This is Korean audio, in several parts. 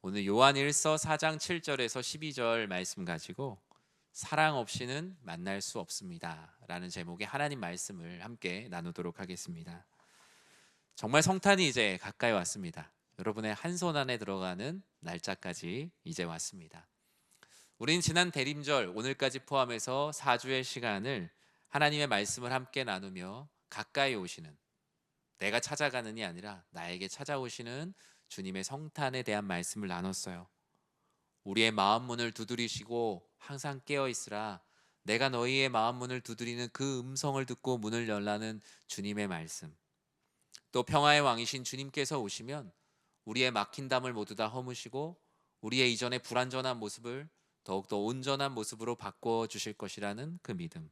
오늘 요한일서 4장 7절에서 12절 말씀 가지고 사랑 없이는 만날 수 없습니다 라는 제목의 하나님 말씀을 함께 나누도록 하겠습니다. 정말 성탄이 이제 가까이 왔습니다. 여러분의 한 손 안에 들어가는 날짜까지 이제 왔습니다. 우린 지난 대림절 오늘까지 포함해서 4주의 시간을 하나님의 말씀을 함께 나누며 가까이 오시는, 내가 찾아가는이 아니라 나에게 찾아오시는 주님의 성탄에 대한 말씀을 나눴어요. 우리의 마음 문을 두드리시고 항상 깨어 있으라, 내가 너희의 마음 문을 두드리는 그 음성을 듣고 문을 열라는 주님의 말씀. 또 평화의 왕이신 주님께서 오시면 우리의 막힌 담을 모두 다 허무시고 우리의 이전의 불완전한 모습을 더욱더 온전한 모습으로 바꿔 주실 것이라는 그 믿음.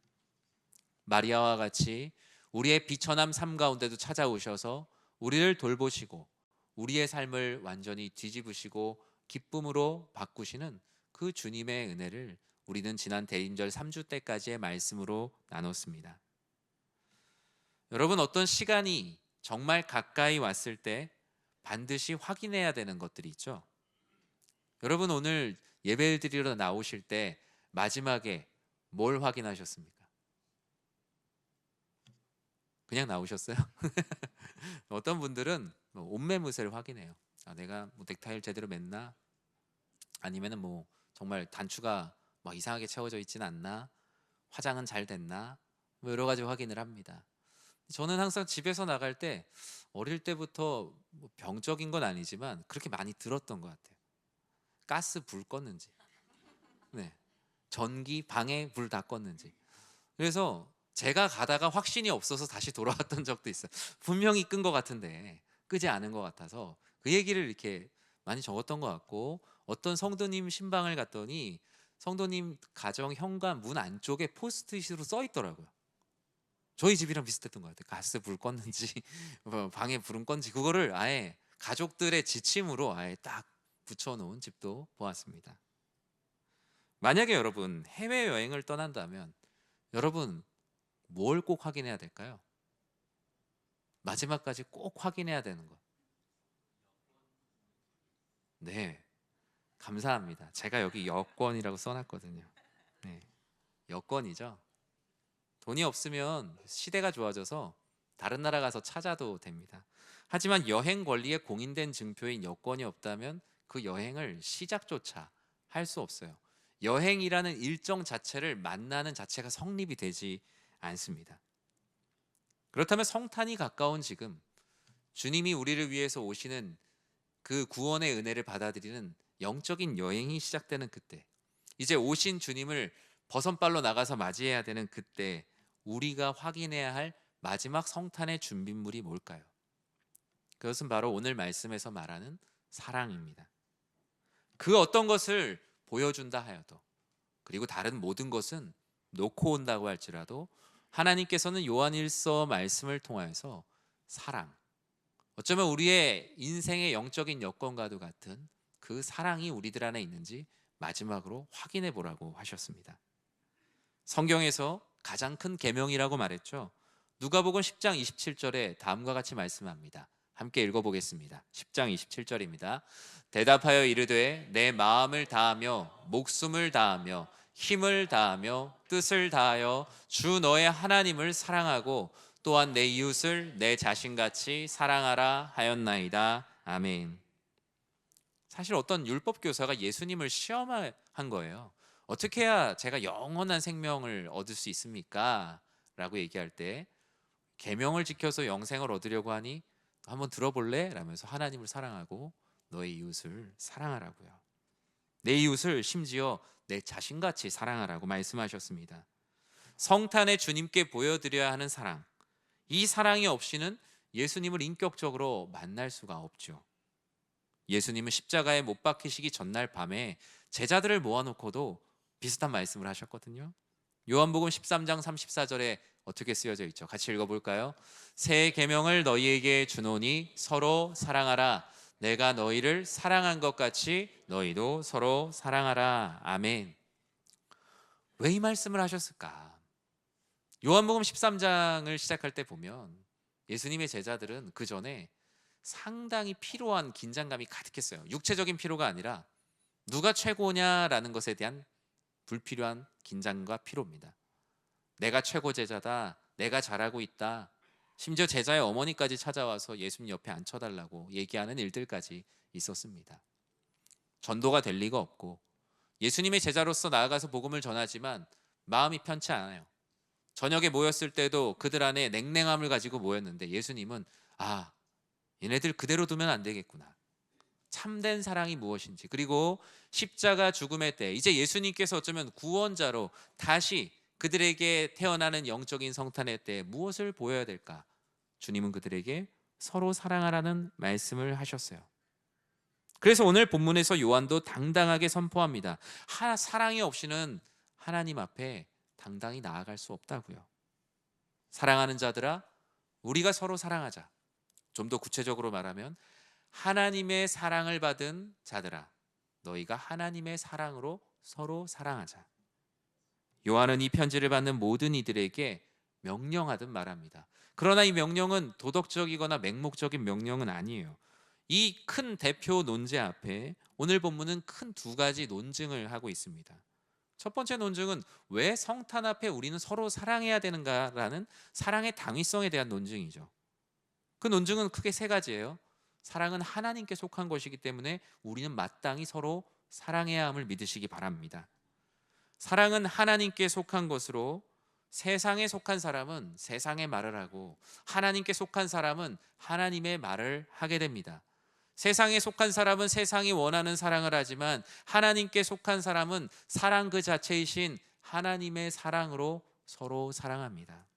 마리아와 같이 우리의 비천함 삶 가운데도 찾아오셔서 우리를 돌보시고 우리의 삶을 완전히 뒤집으시고 기쁨으로 바꾸시는 그 주님의 은혜를 우리는 지난 대림절 3주 때까지의 말씀으로 나눴습니다. 여러분, 어떤 시간이 정말 가까이 왔을 때 반드시 확인해야 되는 것들이 있죠. 여러분, 오늘 예배 드리러 나오실 때 마지막에 뭘 확인하셨습니까? 그냥 나오셨어요? 어떤 분들은 옷매무새를 확인해요. 내가 넥타이를 제대로 맸나? 아니면은 정말 단추가 이상하게 채워져 있진 않나? 화장은 잘 됐나? 여러 가지 확인을 합니다. 저는 항상 집에서 나갈 때 어릴 때부터 병적인 건 아니지만 그렇게 많이 들었던 것 같아요. 가스 불 껐는지, 네, 전기 방에 불 다 껐는지. 그래서 제가 가다가 확신이 없어서 다시 돌아왔던 적도 있어요. 분명히 끈 것 같은데 끄지 않은 것 같아서 그 얘기를 이렇게 많이 적었던 것 같고, 어떤 성도님 신방을 갔더니 성도님 가정 현관 문 안쪽에 포스트잇으로 써 있더라고요. 저희 집이랑 비슷했던 것 같아요. 가스 불 껐는지 방에 불은 건지 그거를 아예 가족들의 지침으로 아예 딱 붙여놓은 집도 보았습니다. 만약에 여러분 해외여행을 떠난다면 여러분 뭘 꼭 확인해야 될까요? 마지막까지 꼭 확인해야 되는 것. 네, 감사합니다. 제가 여기 여권이라고 써놨거든요. 네, 여권이죠. 돈이 없으면 시대가 좋아져서 다른 나라 가서 찾아도 됩니다. 하지만 여행 권리에 공인된 증표인 여권이 없다면 그 여행을 시작조차 할 수 없어요. 여행이라는 일정 자체를 만나는 자체가 성립이 되지 않습니다. 그렇다면 성탄이 가까운 지금, 주님이 우리를 위해서 오시는 그 구원의 은혜를 받아들이는 영적인 여행이 시작되는 그때, 이제 오신 주님을 버선발로 나가서 맞이해야 되는 그때, 우리가 확인해야 할 마지막 성탄의 준비물이 뭘까요? 그것은 바로 오늘 말씀에서 말하는 사랑입니다. 그 어떤 것을 보여준다 하여도, 그리고 다른 모든 것은 놓고 온다고 할지라도 하나님께서는 요한일서 말씀을 통하여서 사랑, 어쩌면 우리의 인생의 영적인 여건과도 같은 그 사랑이 우리들 안에 있는지 마지막으로 확인해 보라고 하셨습니다. 성경에서 가장 큰 계명이라고 말했죠. 누가복음 10장 27절에 다음과 같이 말씀합니다. 함께 읽어보겠습니다. 10장 27절입니다. 대답하여 이르되 내 마음을 다하며 목숨을 다하며 힘을 다하며 뜻을 다하여 주 너의 하나님을 사랑하고 또한 내 이웃을 내 자신같이 사랑하라 하였나이다. 아멘. 사실 어떤 율법 교사가 예수님을 시험한 거예요. 어떻게 해야 제가 영원한 생명을 얻을 수 있습니까? 라고 얘기할 때 계명을 지켜서 영생을 얻으려고 하니 한번 들어볼래? 라면서 하나님을 사랑하고 너의 이웃을 사랑하라고요. 내 이웃을 심지어 내 자신같이 사랑하라고 말씀하셨습니다. 성탄에 주님께 보여드려야 하는 사랑, 이 사랑이 없이는 예수님을 인격적으로 만날 수가 없죠. 예수님은 십자가에 못 박히시기 전날 밤에 제자들을 모아놓고도 비슷한 말씀을 하셨거든요. 요한복음 13장 34절에 어떻게 쓰여져 있죠? 같이 읽어볼까요? 새 계명을 너희에게 주노니 서로 사랑하라. 내가 너희를 사랑한 것 같이 너희도 서로 사랑하라. 아멘. 왜 이 말씀을 하셨을까? 요한복음 13장을 시작할 때 보면 예수님의 제자들은 그 전에 상당히 피로한 긴장감이 가득했어요. 육체적인 피로가 아니라 누가 최고냐라는 것에 대한 불필요한 긴장과 피로입니다. 내가 최고 제자다, 내가 잘하고 있다, 심지어 제자의 어머니까지 찾아와서 예수님 옆에 앉혀달라고 얘기하는 일들까지 있었습니다. 전도가 될 리가 없고 예수님의 제자로서 나아가서 복음을 전하지만 마음이 편치 않아요. 저녁에 모였을 때도 그들 안에 냉랭함을 가지고 모였는데 예수님은 얘네들 그대로 두면 안 되겠구나. 참된 사랑이 무엇인지, 그리고 십자가 죽음의 때 이제 예수님께서 어쩌면 구원자로 다시 그들에게 태어나는 영적인 성탄의 때 무엇을 보여야 될까? 주님은 그들에게 서로 사랑하라는 말씀을 하셨어요. 그래서 오늘 본문에서 요한도 당당하게 선포합니다. 사랑이 없이는 하나님 앞에 당당히 나아갈 수 없다고요. 사랑하는 자들아, 우리가 서로 사랑하자. 좀 더 구체적으로 말하면 하나님의 사랑을 받은 자들아, 너희가 하나님의 사랑으로 서로 사랑하자. 요한은 이 편지를 받는 모든 이들에게 명령하듯 말합니다. 그러나 이 명령은 도덕적이거나 맹목적인 명령은 아니에요. 이 큰 대표 논제 앞에 오늘 본문은 큰 두 가지 논증을 하고 있습니다. 첫 번째 논증은 왜 성탄 앞에 우리는 서로 사랑해야 되는가라는 사랑의 당위성에 대한 논증이죠. 그 논증은 크게 세 가지예요. 사랑은 하나님께 속한 것이기 때문에 우리는 마땅히 서로 사랑해야 함을 믿으시기 바랍니다. 사랑은 하나님께 속한 것으로 세상에 속한 사람은 세상의 말을 하고 하나님께 속한 사람은 하나님의 말을 하게 됩니다. 세상에 속한 사람은 세상이 원하는 사랑을 하지만 하나님께 속한 사람은 사랑 그 자체이신 하나님의 사랑으로 서로 사랑합니다.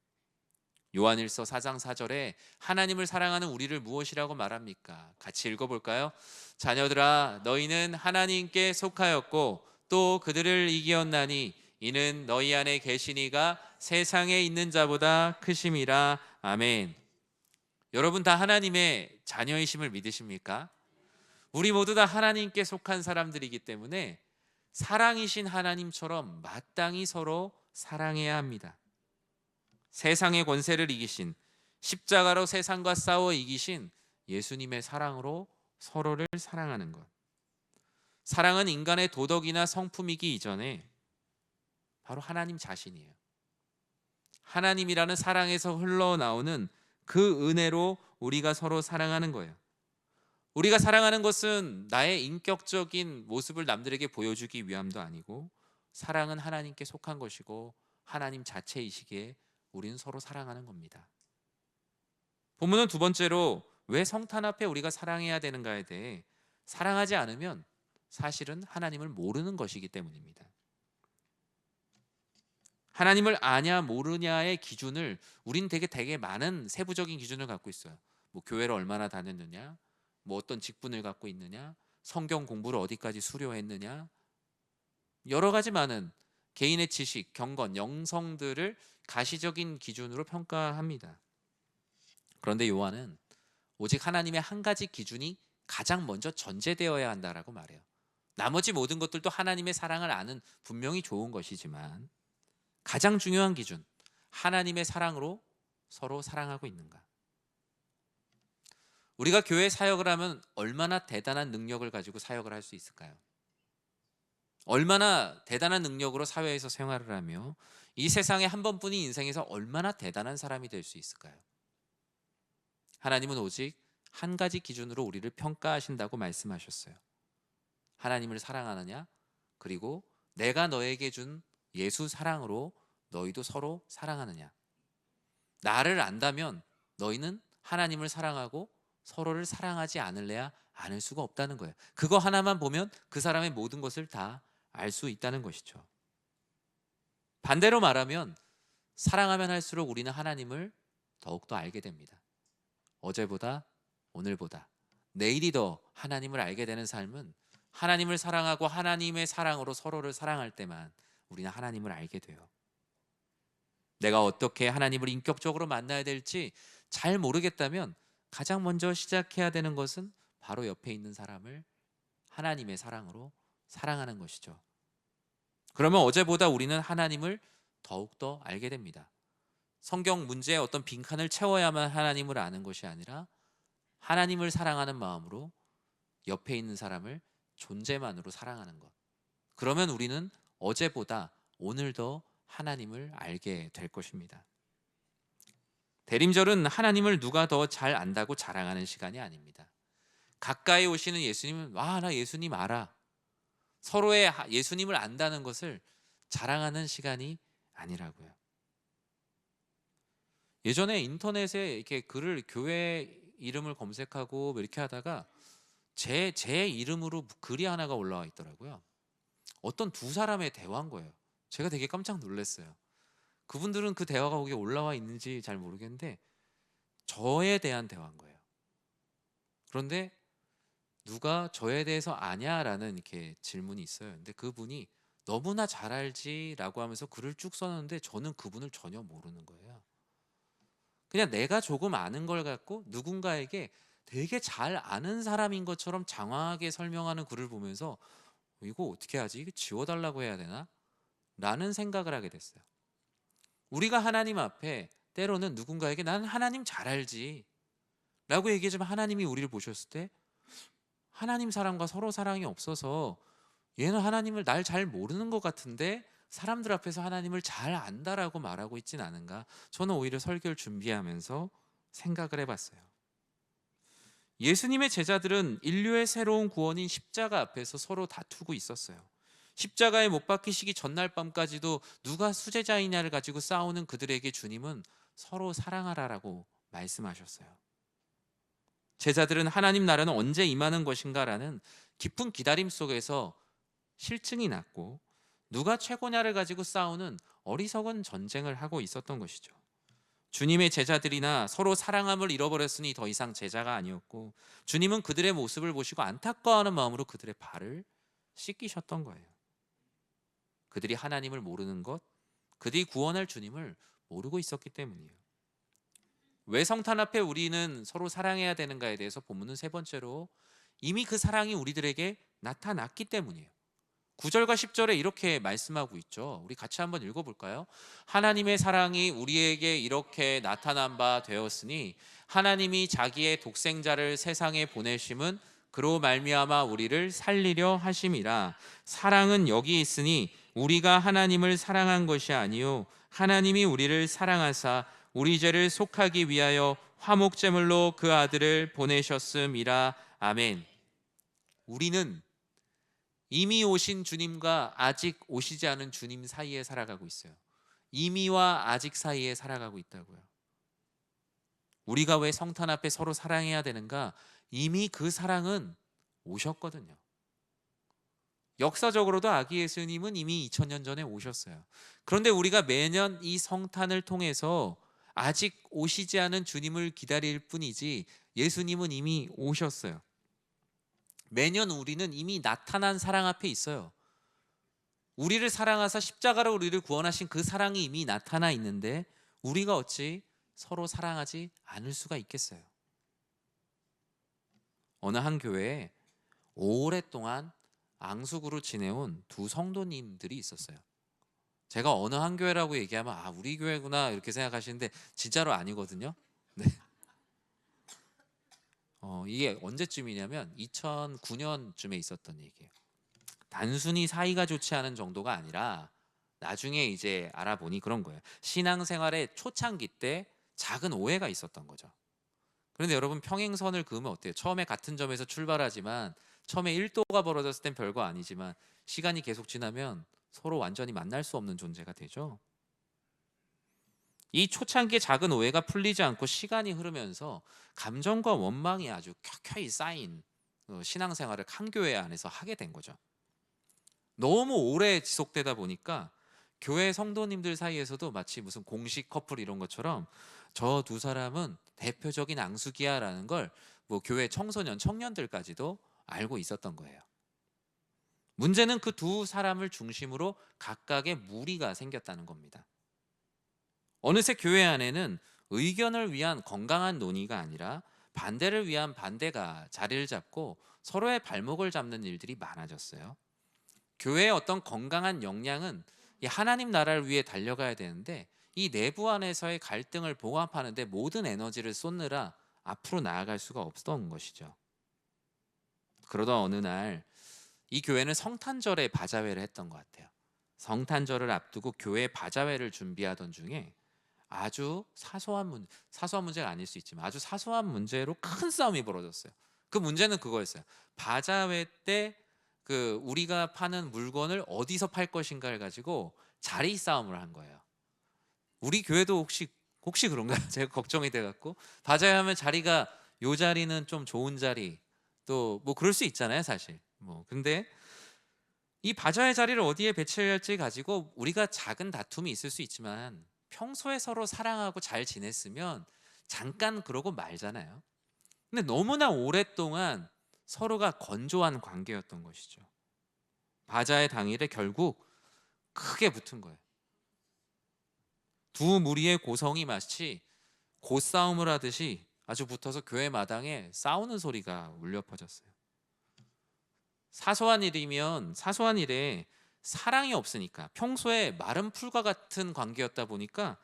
요한일서 4장 4절에 하나님을 사랑하는 우리를 무엇이라고 말합니까? 같이 읽어볼까요? 자녀들아, 너희는 하나님께 속하였고 또 그들을 이기었나니 이는 너희 안에 계시니가 세상에 있는 자보다 크심이라. 아멘. 여러분 다 하나님의 자녀이심을 믿으십니까? 우리 모두 다 하나님께 속한 사람들이기 때문에 사랑이신 하나님처럼 마땅히 서로 사랑해야 합니다. 세상의 권세를 이기신, 십자가로 세상과 싸워 이기신 예수님의 사랑으로 서로를 사랑하는 것. 사랑은 인간의 도덕이나 성품이기 이전에 바로 하나님 자신이에요. 하나님이라는 사랑에서 흘러나오는 그 은혜로 우리가 서로 사랑하는 거예요. 우리가 사랑하는 것은 나의 인격적인 모습을 남들에게 보여주기 위함도 아니고 사랑은 하나님께 속한 것이고 하나님 자체이시기에 우리는 서로 사랑하는 겁니다. 본문은 두 번째로 왜 성탄 앞에 우리가 사랑해야 되는가에 대해 사랑하지 않으면 사실은 하나님을 모르는 것이기 때문입니다. 하나님을 아냐 모르냐의 기준을 우린 되게 많은 세부적인 기준을 갖고 있어요. 뭐 교회를 얼마나 다녔느냐, 뭐 어떤 직분을 갖고 있느냐, 성경 공부를 어디까지 수료했느냐, 여러 가지 많은 개인의 지식, 경건, 영성들을 가시적인 기준으로 평가합니다. 그런데 요한은 오직 하나님의 한 가지 기준이 가장 먼저 전제되어야 한다라고 말해요. 나머지 모든 것들도 하나님의 사랑을 아는 분명히 좋은 것이지만 가장 중요한 기준, 하나님의 사랑으로 서로 사랑하고 있는가. 우리가 교회 사역을 하면 얼마나 대단한 능력을 가지고 사역을 할 수 있을까요? 얼마나 대단한 능력으로 사회에서 생활을 하며 이 세상에 한 번뿐인 인생에서 얼마나 대단한 사람이 될 수 있을까요? 하나님은 오직 한 가지 기준으로 우리를 평가하신다고 말씀하셨어요. 하나님을 사랑하느냐, 그리고 내가 너에게 준 예수 사랑으로 너희도 서로 사랑하느냐. 나를 안다면 너희는 하나님을 사랑하고 서로를 사랑하지 않을래야 않을 수가 없다는 거예요. 그거 하나만 보면 그 사람의 모든 것을 다 알 수 있다는 것이죠. 반대로 말하면 사랑하면 할수록 우리는 하나님을 더욱더 알게 됩니다. 어제보다 오늘보다 내일이 더 하나님을 알게 되는 삶은 하나님을 사랑하고 하나님의 사랑으로 서로를 사랑할 때만 우리는 하나님을 알게 돼요. 내가 어떻게 하나님을 인격적으로 만나야 될지 잘 모르겠다면 가장 먼저 시작해야 되는 것은 바로 옆에 있는 사람을 하나님의 사랑으로 사랑하는 것이죠. 그러면 어제보다 우리는 하나님을 더욱더 알게 됩니다. 성경 문제에 어떤 빈칸을 채워야만 하나님을 아는 것이 아니라 하나님을 사랑하는 마음으로 옆에 있는 사람을 존재만으로 사랑하는 것. 그러면 우리는 어제보다 오늘 더 하나님을 알게 될 것입니다. 대림절은 하나님을 누가 더 잘 안다고 자랑하는 시간이 아닙니다. 가까이 오시는 예수님은 와, 나 예수님 알아. 서로의 예수님을 안다는 것을 자랑하는 시간이 아니라고요. 예전에 인터넷에 이렇게 글을 교회 이름을 검색하고 뭐 이렇게 하다가 제 이름으로 글이 하나가 올라와 있더라고요. 어떤 두 사람의 대화인 거예요. 제가 되게 깜짝 놀랐어요. 그분들은 그 대화가 거기에 올라와 있는지 잘 모르겠는데 저에 대한 대화인 거예요. 그런데 누가 저에 대해서 아냐라는 이렇게 질문이 있어요. 근데 그분이 너무나 잘 알지라고 하면서 글을 쭉 써놨는데 저는 그분을 전혀 모르는 거예요. 그냥 내가 조금 아는 걸 갖고 누군가에게 되게 잘 아는 사람인 것처럼 장황하게 설명하는 글을 보면서 이거 어떻게 하지? 이거 지워달라고 해야 되나? 라는 생각을 하게 됐어요. 우리가 하나님 앞에 때로는 누군가에게 나는 하나님 잘 알지 라고 얘기하지만 하나님이 우리를 보셨을 때 하나님 사람과 서로 사랑이 없어서 얘는 하나님을 날 잘 모르는 것 같은데 사람들 앞에서 하나님을 잘 안다라고 말하고 있진 않은가. 저는 오히려 설교를 준비하면서 생각을 해봤어요. 예수님의 제자들은 인류의 새로운 구원인 십자가 앞에서 서로 다투고 있었어요. 십자가에 못 박히시기 전날 밤까지도 누가 수제자이냐를 가지고 싸우는 그들에게 주님은 서로 사랑하라라고 말씀하셨어요. 제자들은 하나님 나라는 언제 임하는 것인가라는 깊은 기다림 속에서 실증이 났고 누가 최고냐를 가지고 싸우는 어리석은 전쟁을 하고 있었던 것이죠. 주님의 제자들이나 서로 사랑함을 잃어버렸으니 더 이상 제자가 아니었고 주님은 그들의 모습을 보시고 안타까워하는 마음으로 그들의 발을 씻기셨던 거예요. 그들이 하나님을 모르는 것, 그들이 구원할 주님을 모르고 있었기 때문이에요. 왜 성탄 앞에 우리는 서로 사랑해야 되는가에 대해서 본문은 세 번째로 이미 그 사랑이 우리들에게 나타났기 때문이에요. 9절과 10절에 이렇게 말씀하고 있죠. 우리 같이 한번 읽어볼까요? 하나님의 사랑이 우리에게 이렇게 나타난 바 되었으니 하나님이 자기의 독생자를 세상에 보내심은 그로 말미암아 우리를 살리려 하심이라. 사랑은 여기 있으니 우리가 하나님을 사랑한 것이 아니요 하나님이 우리를 사랑하사 우리 죄를 속하기 위하여 화목제물로 그 아들을 보내셨음이라. 아멘. 우리는 이미 오신 주님과 아직 오시지 않은 주님 사이에 살아가고 있어요. 이미와 아직 사이에 살아가고 있다고요. 우리가 왜 성탄 앞에 서로 사랑해야 되는가? 이미 그 사랑은 오셨거든요. 역사적으로도 아기 예수님은 이미 2000년 전에 오셨어요. 그런데 우리가 매년 이 성탄을 통해서 아직 오시지 않은 주님을 기다릴 뿐이지 예수님은 이미 오셨어요. 매년 우리는 이미 나타난 사랑 앞에 있어요. 우리를 사랑하사 십자가로 우리를 구원하신 그 사랑이 이미 나타나 있는데 우리가 어찌 서로 사랑하지 않을 수가 있겠어요? 어느 한 교회에 오랫동안 앙숙으로 지내온 두 성도님들이 있었어요. 제가 어느 한 교회라고 얘기하면 아, 우리 교회구나 이렇게 생각하시는데 진짜로 아니거든요. 네. 이게 언제쯤이냐면 2009년쯤에 있었던 얘기예요. 단순히 사이가 좋지 않은 정도가 아니라 나중에 이제 알아보니 그런 거예요. 신앙생활의 초창기 때 작은 오해가 있었던 거죠. 그런데 여러분 평행선을 그으면 어때요? 처음에 같은 점에서 출발하지만 처음에 1도가 벌어졌을 땐 별거 아니지만 시간이 계속 지나면 서로 완전히 만날 수 없는 존재가 되죠. 이 초창기의 작은 오해가 풀리지 않고 시간이 흐르면서 감정과 원망이 아주 켜켜이 쌓인 신앙생활을 한 교회 안에서 하게 된 거죠. 너무 오래 지속되다 보니까 교회 성도님들 사이에서도 마치 무슨 공식 커플 이런 것처럼 저 두 사람은 대표적인 앙숙이야라는 걸 뭐 교회 청소년, 청년들까지도 알고 있었던 거예요. 문제는 그 두 사람을 중심으로 각각의 무리가 생겼다는 겁니다. 어느새 교회 안에는 의견을 위한 건강한 논의가 아니라 반대를 위한 반대가 자리를 잡고 서로의 발목을 잡는 일들이 많아졌어요. 교회의 어떤 건강한 역량은 이 하나님 나라를 위해 달려가야 되는데 이 내부 안에서의 갈등을 봉합하는데 모든 에너지를 쏟느라 앞으로 나아갈 수가 없었던 것이죠. 그러던 어느 날 이 교회는 성탄절에 바자회를 했던 것 같아요. 성탄절을 앞두고 교회 바자회를 준비하던 중에 아주 사소한 문제가 아닐 수 있지만 아주 사소한 문제로 큰 싸움이 벌어졌어요. 그 문제는 그거였어요. 바자회 때 그 우리가 파는 물건을 어디서 팔 것인가를 가지고 자리 싸움을 한 거예요. 우리 교회도 혹시 그런가요? 제가 걱정이 돼 갖고 바자회 하면 자리가 요 자리는 좀 좋은 자리 또 뭐 그럴 수 있잖아요, 사실. 뭐 근데 이 바자회 자리를 어디에 배치해야 할지 가지고 우리가 작은 다툼이 있을 수 있지만 평소에 서로 사랑하고 잘 지냈으면 잠깐 그러고 말잖아요. 근데 너무나 오랫동안 서로가 건조한 관계였던 것이죠. 바자회 당일에 결국 크게 붙은 거예요. 두 무리의 고성이 마치 고싸움을 하듯이 아주 붙어서 교회 마당에 싸우는 소리가 울려 퍼졌어요. 사소한 일이면 사소한 일에 사랑이 없으니까 평소에 마른 풀과 같은 관계였다 보니까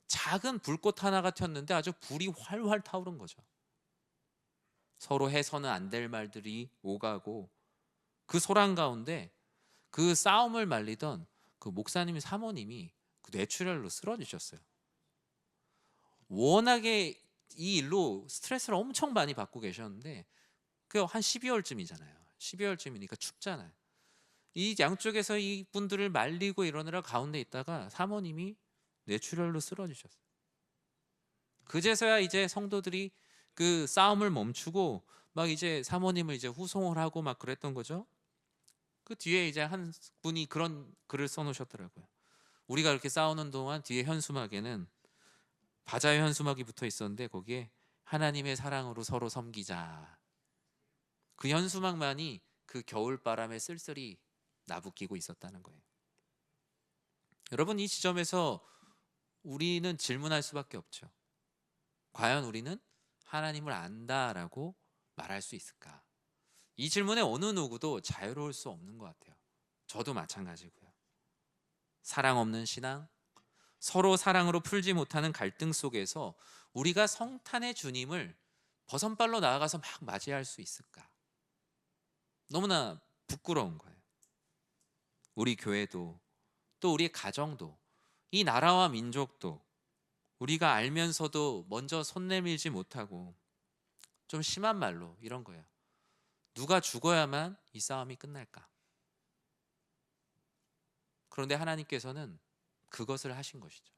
작은 불꽃 하나가 튀었는데 아주 불이 활활 타오른 거죠. 서로 해서는 안 될 말들이 오가고 그 소란 가운데 그 싸움을 말리던 그 목사님 사모님이 그 뇌출혈로 쓰러지셨어요. 워낙에 이 일로 스트레스를 엄청 많이 받고 계셨는데 그 한 12월쯤이잖아요. 12월쯤이니까 춥잖아요. 이 양쪽에서 이 분들을 말리고 이러느라 가운데 있다가 사모님이 뇌출혈로 쓰러지셨어요. 그제서야 이제 성도들이 그 싸움을 멈추고 막 이제 사모님을 이제 후송을 하고 막 그랬던 거죠. 그 뒤에 이제 한 분이 그런 글을 써놓으셨더라고요. 우리가 이렇게 싸우는 동안 뒤에 현수막에는 바자회 현수막이 붙어 있었는데 거기에 하나님의 사랑으로 서로 섬기자. 그 현수막만이 그 겨울바람에 쓸쓸히 나부끼고 있었다는 거예요. 여러분 이 지점에서 우리는 질문할 수밖에 없죠. 과연 우리는 하나님을 안다라고 말할 수 있을까? 이 질문에 어느 누구도 자유로울 수 없는 것 같아요. 저도 마찬가지고요. 사랑 없는 신앙, 서로 사랑으로 풀지 못하는 갈등 속에서 우리가 성탄의 주님을 버선발로 나아가서 막 맞이할 수 있을까? 너무나 부끄러운 거예요. 우리 교회도 또 우리 가정도 이 나라와 민족도 우리가 알면서도 먼저 손 내밀지 못하고 좀 심한 말로 이런 거예요. 누가 죽어야만 이 싸움이 끝날까? 그런데 하나님께서는 그것을 하신 것이죠.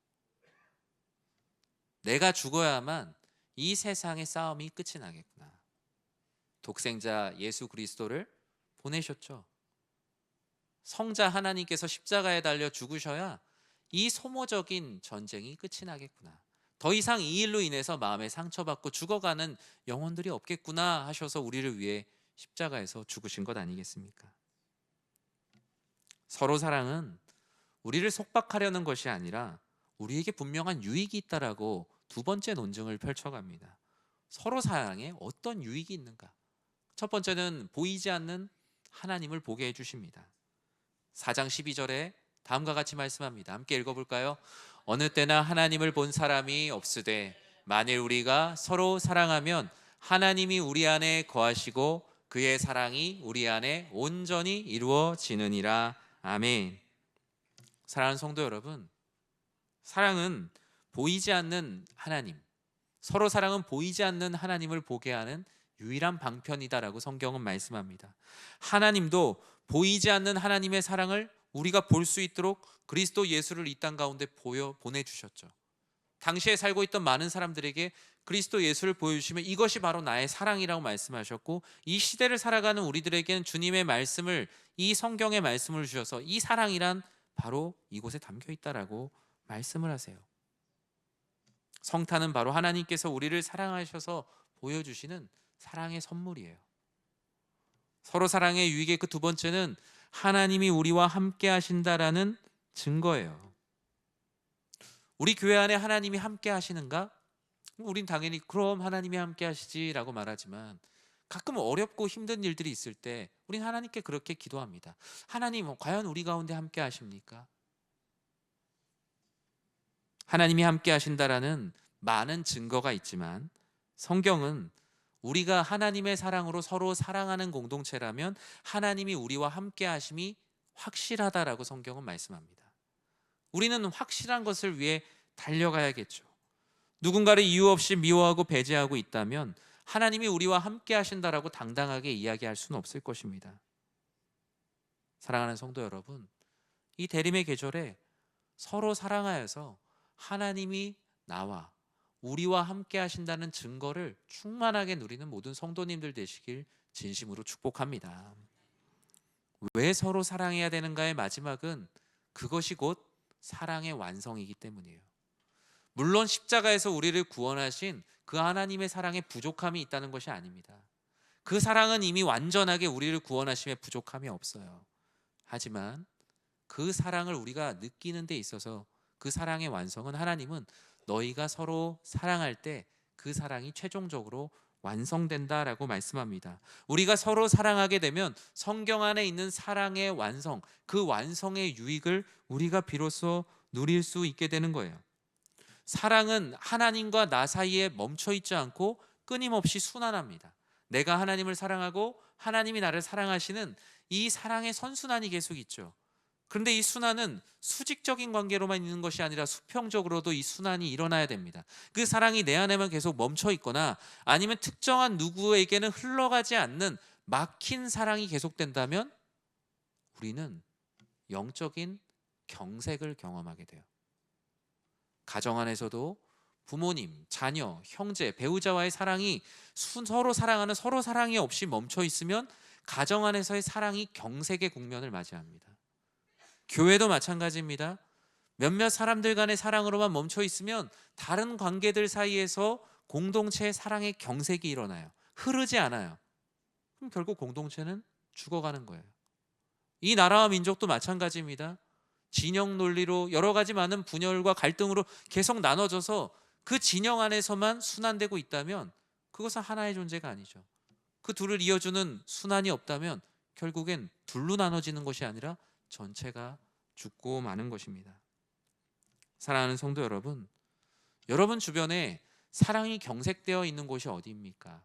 내가 죽어야만 이 세상의 싸움이 끝이 나겠구나. 독생자 예수 그리스도를 보내셨죠. 성자 하나님께서 십자가에 달려 죽으셔야 이 소모적인 전쟁이 끝이 나겠구나. 더 이상 이 일로 인해서 마음에 상처받고 죽어가는 영혼들이 없겠구나 하셔서 우리를 위해 십자가에서 죽으신 것 아니겠습니까? 서로 사랑은 우리를 속박하려는 것이 아니라 우리에게 분명한 유익이 있다라고 두 번째 논증을 펼쳐갑니다. 서로 사랑에 어떤 유익이 있는가? 첫 번째는 보이지 않는 하나님을 보게 해주십니다. 4장 12절에 다음과 같이 말씀합니다. 함께 읽어볼까요? 어느 때나 하나님을 본 사람이 없으되 만일 우리가 서로 사랑하면 하나님이 우리 안에 거하시고 그의 사랑이 우리 안에 온전히 이루어지느니라. 아멘. 사랑하는 성도 여러분, 사랑은 보이지 않는 하나님, 서로 사랑은 보이지 않는 하나님을 보게 하는 유일한 방편이다라고 성경은 말씀합니다. 하나님도 보이지 않는 하나님의 사랑을 우리가 볼 수 있도록 그리스도 예수를 이 땅 가운데 보내주셨죠. 당시에 살고 있던 많은 사람들에게 그리스도 예수를 보여주시면 이것이 바로 나의 사랑이라고 말씀하셨고, 이 시대를 살아가는 우리들에게는 주님의 말씀을, 이 성경의 말씀을 주셔서 이 사랑이란 바로 이곳에 담겨 있다라고 말씀을 하세요. 성탄은 바로 하나님께서 우리를 사랑하셔서 보여주시는 사랑의 선물이에요. 서로 사랑의 유익의 그 두 번째는 하나님이 우리와 함께 하신다라는 증거예요. 우리 교회 안에 하나님이 함께 하시는가? 우린 당연히 그럼 하나님이 함께 하시지라고 말하지만 가끔 어렵고 힘든 일들이 있을 때 우린 하나님께 그렇게 기도합니다. 하나님, 과연 우리 가운데 함께 하십니까? 하나님이 함께 하신다라는 많은 증거가 있지만 성경은 우리가 하나님의 사랑으로 서로 사랑하는 공동체라면 하나님이 우리와 함께 하심이 확실하다라고 성경은 말씀합니다. 우리는 확실한 것을 위해 달려가야겠죠. 누군가를 이유 없이 미워하고 배제하고 있다면 하나님이 우리와 함께 하신다라고 당당하게 이야기할 수는 없을 것입니다. 사랑하는 성도 여러분, 이 대림의 계절에 서로 사랑하여서 하나님이 나와 우리와 함께 하신다는 증거를 충만하게 누리는 모든 성도님들 되시길 진심으로 축복합니다. 왜 서로 사랑해야 되는가의 마지막은 그것이 곧 사랑의 완성이기 때문이에요. 물론 십자가에서 우리를 구원하신 그 하나님의 사랑에 부족함이 있다는 것이 아닙니다. 그 사랑은 이미 완전하게 우리를 구원하심에 부족함이 없어요. 하지만 그 사랑을 우리가 느끼는 데 있어서 그 사랑의 완성은 하나님은 너희가 서로 사랑할 때 그 사랑이 최종적으로 완성된다라고 말씀합니다. 우리가 서로 사랑하게 되면 성경 안에 있는 사랑의 완성, 그 완성의 유익을 우리가 비로소 누릴 수 있게 되는 거예요. 사랑은 하나님과 나 사이에 멈춰 있지 않고 끊임없이 순환합니다. 내가 하나님을 사랑하고 하나님이 나를 사랑하시는 이 사랑의 선순환이 계속 있죠. 그런데 이 순환은 수직적인 관계로만 있는 것이 아니라 수평적으로도 이 순환이 일어나야 됩니다. 그 사랑이 내 안에만 계속 멈춰 있거나 아니면 특정한 누구에게는 흘러가지 않는 막힌 사랑이 계속된다면 우리는 영적인 경색을 경험하게 돼요. 가정 안에서도 부모님, 자녀, 형제, 배우자와의 사랑이 서로 사랑하는 서로 사랑이 없이 멈춰 있으면 가정 안에서의 사랑이 경색의 국면을 맞이합니다. 교회도 마찬가지입니다. 몇몇 사람들 간의 사랑으로만 멈춰 있으면 다른 관계들 사이에서 공동체의 사랑의 경색이 일어나요. 흐르지 않아요. 그럼 결국 공동체는 죽어가는 거예요. 이 나라와 민족도 마찬가지입니다. 진영 논리로 여러 가지 많은 분열과 갈등으로 계속 나눠져서 그 진영 안에서만 순환되고 있다면 그것은 하나의 존재가 아니죠. 그 둘을 이어주는 순환이 없다면 결국엔 둘로 나눠지는 것이 아니라 전체가 죽고 마는 것입니다. 사랑하는 성도 여러분, 여러분 주변에 사랑이 경색되어 있는 곳이 어디입니까?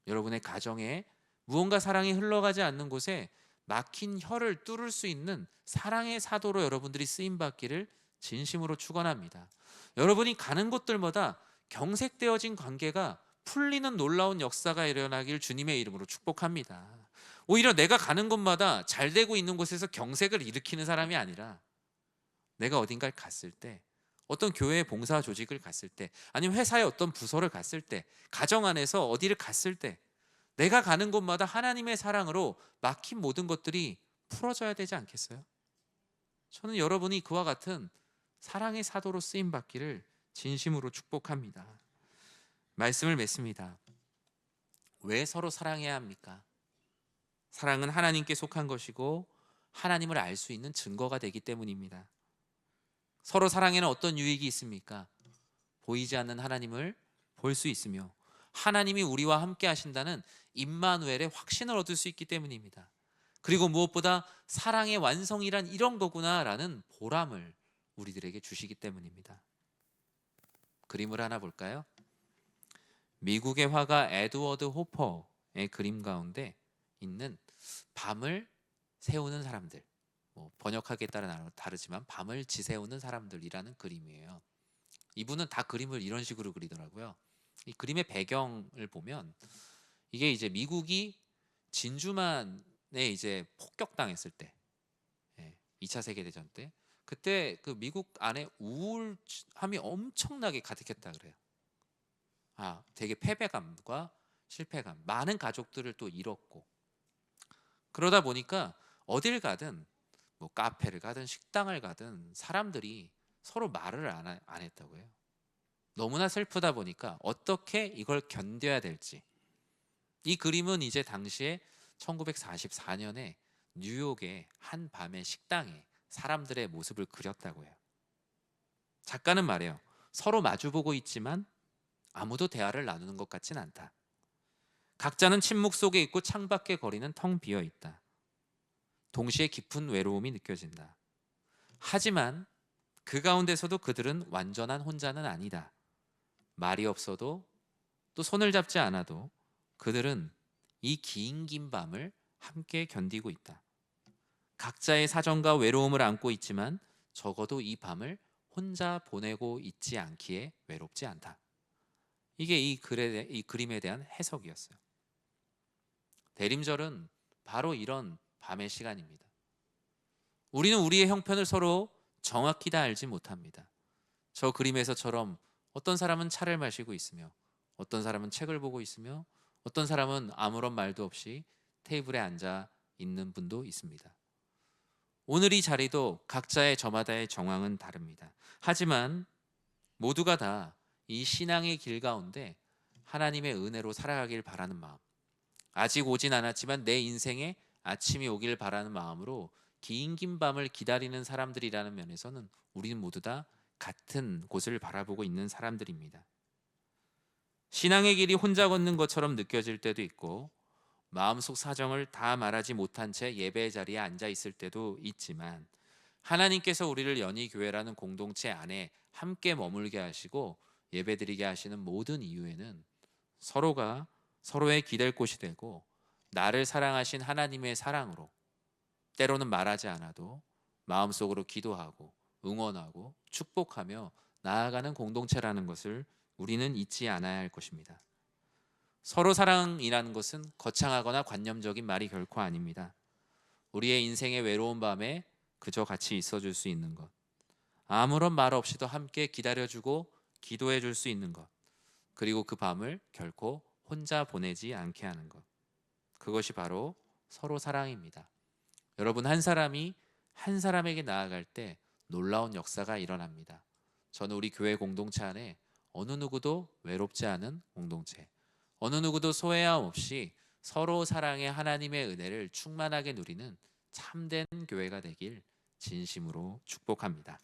여러분의 가정에 무언가 사랑이 흘러가지 않는 곳에 막힌 혀를 뚫을 수 있는 사랑의 사도로 여러분들이 쓰임받기를 진심으로 축원합니다. 여러분이 가는 곳들마다 경색되어진 관계가 풀리는 놀라운 역사가 일어나길 주님의 이름으로 축복합니다. 오히려 내가 가는 곳마다 잘 되고 있는 곳에서 경색을 일으키는 사람이 아니라 내가 어딘가를 갔을 때, 어떤 교회의 봉사 조직을 갔을 때, 아니면 회사의 어떤 부서를 갔을 때, 가정 안에서 어디를 갔을 때 내가 가는 곳마다 하나님의 사랑으로 막힌 모든 것들이 풀어져야 되지 않겠어요? 저는 여러분이 그와 같은 사랑의 사도로 쓰임받기를 진심으로 축복합니다. 말씀을 맺습니다. 왜 서로 사랑해야 합니까? 사랑은 하나님께 속한 것이고 하나님을 알 수 있는 증거가 되기 때문입니다. 서로 사랑에는 어떤 유익이 있습니까? 보이지 않는 하나님을 볼 수 있으며 하나님이 우리와 함께 하신다는 임마누엘의 확신을 얻을 수 있기 때문입니다. 그리고 무엇보다 사랑의 완성이란 이런 거구나라는 보람을 우리들에게 주시기 때문입니다. 그림을 하나 볼까요? 미국의 화가 에드워드 호퍼의 그림 가운데 있는 밤을 새우는 사람들, 번역하기에 따라 다르지만 밤을 지새우는 사람들이라는 그림이에요. 이분은 다 그림을 이런 식으로 그리더라고요. 이 그림의 배경을 보면 이게 이제 미국이 진주만에 이제 폭격당했을 때, 2차 세계대전 때, 그때 그 미국 안에 우울함이 엄청나게 가득했다 그래요. 되게 패배감과 실패감, 많은 가족들을 또 잃었고, 그러다 보니까 어딜 가든 카페를 가든 식당을 가든 사람들이 서로 말을 안 했다고 해요. 너무나 슬프다 보니까 어떻게 이걸 견뎌야 될지. 이 그림은 이제 당시에 1944년에 뉴욕의 한 밤의 식당에 사람들의 모습을 그렸다고 해요. 작가는 말해요. 서로 마주보고 있지만 아무도 대화를 나누는 것 같진 않다. 각자는 침묵 속에 있고 창밖의 거리는 텅 비어 있다. 동시에 깊은 외로움이 느껴진다. 하지만 그 가운데서도 그들은 완전한 혼자는 아니다. 말이 없어도 또 손을 잡지 않아도 그들은 이 긴 밤을 함께 견디고 있다. 각자의 사정과 외로움을 안고 있지만 적어도 이 밤을 혼자 보내고 있지 않기에 외롭지 않다. 이게 이 그림에 대한 해석이었어요. 대림절은 바로 이런 밤의 시간입니다. 우리는 우리의 형편을 서로 정확히 다 알지 못합니다. 저 그림에서처럼 어떤 사람은 차를 마시고 있으며, 어떤 사람은 책을 보고 있으며, 어떤 사람은 아무런 말도 없이 테이블에 앉아 있는 분도 있습니다. 오늘 이 자리도 각자의 저마다의 정황은 다릅니다. 하지만 모두가 다 이 신앙의 길 가운데 하나님의 은혜로 살아가길 바라는 마음, 아직 오진 않았지만 내 인생에 아침이 오길 바라는 마음으로 긴 밤을 기다리는 사람들이라는 면에서는 우리는 모두 다 같은 곳을 바라보고 있는 사람들입니다. 신앙의 길이 혼자 걷는 것처럼 느껴질 때도 있고, 마음속 사정을 다 말하지 못한 채 예배의 자리에 앉아 있을 때도 있지만, 하나님께서 우리를 연희교회라는 공동체 안에 함께 머물게 하시고 예배드리게 하시는 모든 이유에는 서로가 서로의 기댈 곳이 되고, 나를 사랑하신 하나님의 사랑으로 때로는 말하지 않아도 마음속으로 기도하고 응원하고 축복하며 나아가는 공동체라는 것을 우리는 잊지 않아야 할 것입니다. 서로 사랑이라는 것은 거창하거나 관념적인 말이 결코 아닙니다. 우리의 인생의 외로운 밤에 그저 같이 있어줄 수 있는 것, 아무런 말 없이도 함께 기다려주고 기도해줄 수 있는 것, 그리고 그 밤을 결코 혼자 보내지 않게 하는 것, 그것이 바로 서로 사랑입니다. 여러분, 한 사람이 한 사람에게 나아갈 때 놀라운 역사가 일어납니다. 저는 우리 교회 공동체 안에 어느 누구도 외롭지 않은 공동체, 어느 누구도 소외함 없이 서로 사랑의 하나님의 은혜를 충만하게 누리는 참된 교회가 되길 진심으로 축복합니다.